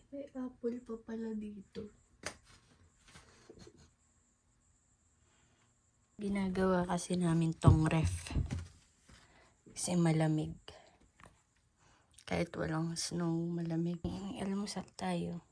May apple pa pala dito. Ginagawa kasi namin tong ref. Kasi malamig. Kahit walang snow, malamig. Almusal tayo.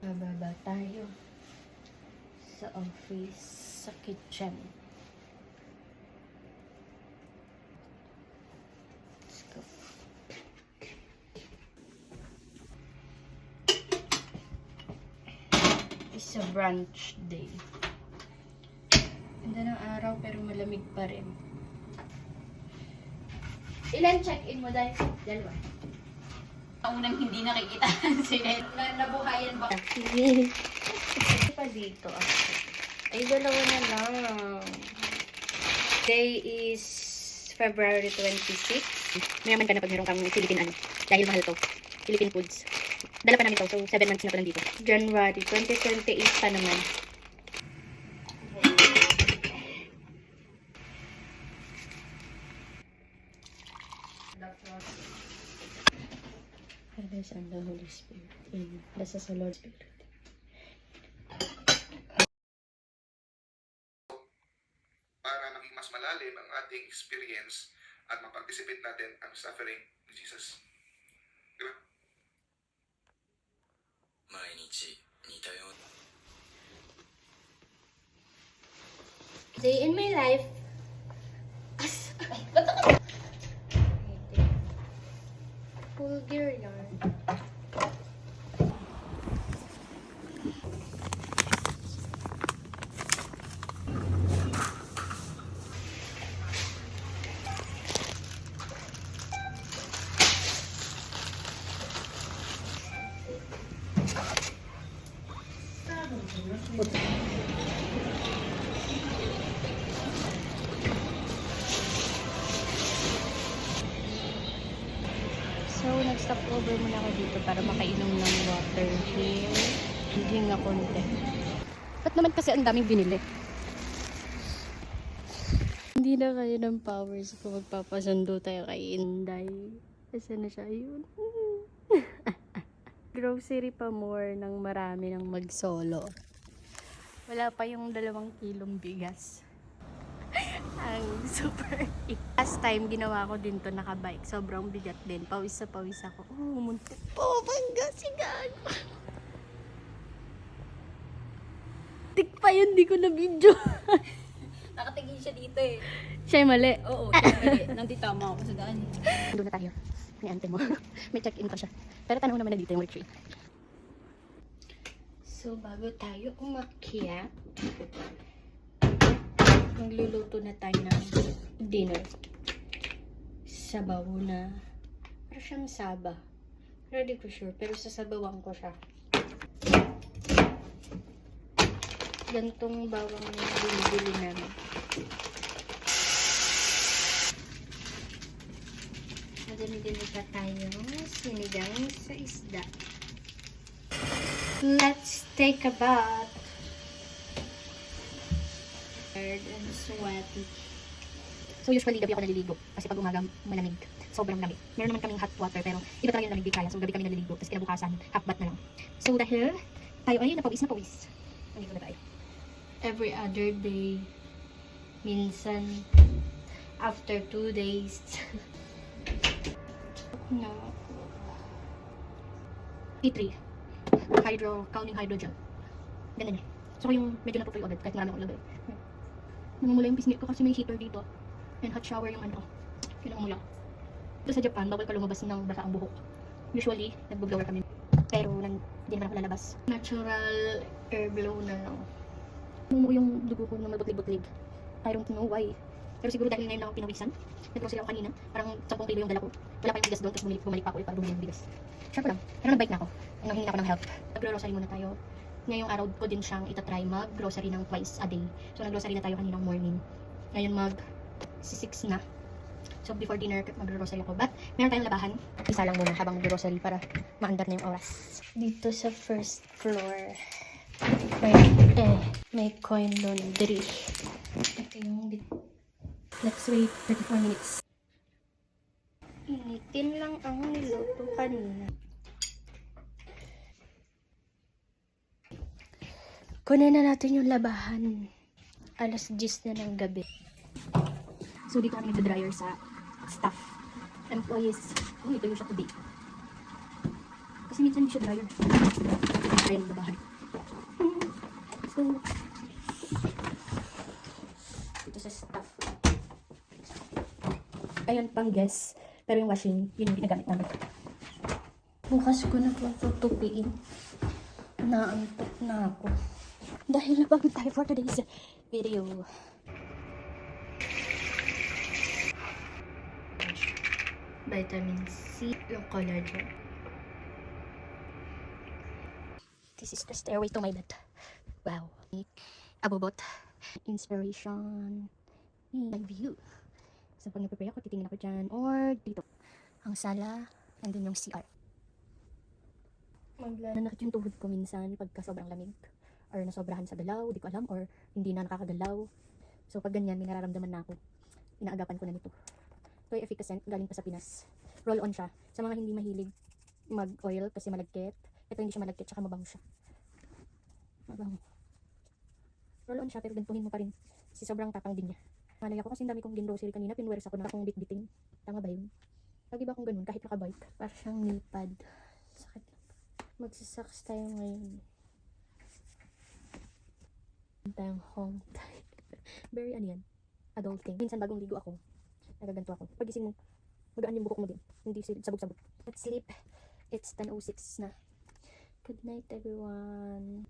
Bababa tayo sa office, sa kitchen. Let's go. It's a brunch day. Ganda ng araw pero malamig pa rin. Ilan check-in mo dahil? Dalawa. Unang hindi nakikita sila. Nabuhayan ba? Sige. Pa dito ako. Ay, dalawa na lang. Day is February 26. Mayaman ka na pag meron kang Philippine ano. Dahil mahal to. Philippine foods. Dala pa namin to. So, 7 months na pa nandito. January 2028 pa naman. Praise and the Holy Spirit. Amen. Bless us, the Lord Spirit. Para maging mas malalim ang ating experience at ma-participate natin ang suffering ni Jesus. Diba? Day in my life. Full gear yarn. So, nag-stop over muna ako dito para makainom ng water here. Hinga konti. Ba't naman kasi ang daming binili? Hindi na kayo ng powers kung magpapasundo tayo kay Inday. Kasi na siya yun. Grocery pa more ng marami ng mag-solo. Wala pa yung 2 kilong bigas. Ang super last time ginawa ko din to nakabike. Sobrang bigat din. Pawis sa pawis ako. Oh, muntik po. Panggasigan. Tik pa yun. Di ko na video. Nakatingin siya dito eh. Siya yung mali. Oo, siya mali. Nanditama ako sa daan. Doon na tayo. May ante mo. May check-in pa siya. Pero tanong naman na dito yung retreat. So, bago tayo umakyat, magluluto na tayo ng dinner. Sabaw na. Pero siyang saba. Pero di ko sure. Pero sasabawan ko siya. Gantong bawang na binibili namin. Madami-dami pa tayong sinigang sa isda. Let's take a bath. And sweaty. So usually gabi ako naliligo kasi pag umaga malamig, sobrang lamig. Meron naman kaming hot water pero iba talaga yung lamig di kaya. So gabi kami naliligo tapos kinabukasan half bath na lang. So dahil tayo ay napawis na pawis. Nandito na tayo. Every other day. Minsan after 2 days. No. E3. Calming hydrogel. Ganun eh. So yung medyo natutuyo agad kahit marami akong lagay. Namumula yung pisngi ko kasi may heater dito. And hot shower yung ano. Pinamula. Dito sa Japan, bawal ka lumabas ng basa ang buhok. Usually, nag-blower kami. Pero hindi naman ako lalabas. Natural air blow na lang. Namumuo yung dugo ko na mabutlig-butlig. I don't know why. Pero siguro dahil ngayon lang ako pinawisan. Nag-grocery ako kanina. Parang 10 kilo yung dala ko. Wala pa yung bigas doon. Tapos bumalik pa ako ulit para bumili ng bigas. Sure ko lang. Pero nag-bike na ako. Nanghingi na ako ng help. Nagro-rosary muna tayo. ngayong araw ko din siyang itatry mag-grocery ng twice a day. So, nag-grocery na tayo kaninang morning. Ngayon mag-6 na. So, before dinner, mag-grocery ako. But, meron tayong labahan. Isa lang muna habang mag-grocery para maandar na yung oras. Dito sa first floor, may coin laundry. Ito yung let's wait 34 minutes. Initin lang ang niluto kanina. Kunin na natin yung labahan. Alas 10 na ng gabi. So, dito kami nag-dryer sa staff. Employees. Ito yung siya today. Kasi minsan hindi siya dryer. Dryer yung labahan. So, dito sa staff. Ayun pang guess. Pero yung washing, yun yung ginagamit namin. Bukas ko na po tutupiin. Naantok na ako. Dahil napagod tayo for today's video. Vitamin C, yung collagen. This is the stairway to my bed. Wow. Abobot. Inspiration. My view. So pag nag-prepare ako, titingin ako dyan. Or dito. Ang sala. And then yung CR. Nanakit yung tuhod ko minsan pagka sobrang lamig. Or nasobrahan sa galaw, di ko alam. Or hindi na nakakagalaw. So pag ganyan, may nararamdaman na ako. Inaagapan ko na nito. Ito ay efficacent, galing pa sa Pinas. Roll on siya. Sa mga hindi mahilig mag-oil kasi malagkit. Ito hindi siya malagkit, tsaka mabango siya. Mabango. Roll on siya, pero gantuhin mo pa rin. Kasi sobrang tapang din niya. Malay ako kasi ang dami kong gingrocery kanina. Pinwears ako na akong bit-biting. Tama ba yun? Lagi ba akong ganun kahit nakabike? Para siyang knee pad. Sakit. Magsasaks tayo ngayon. Tayong home time. Very ano yan. Adulting. Minsan bagong ligo ako. Nagaganto ako. Pagising mo, magaan yung bukok mo din. Hindi sabog-sabog. Let's sleep. It's 10:06 na. Good night, everyone.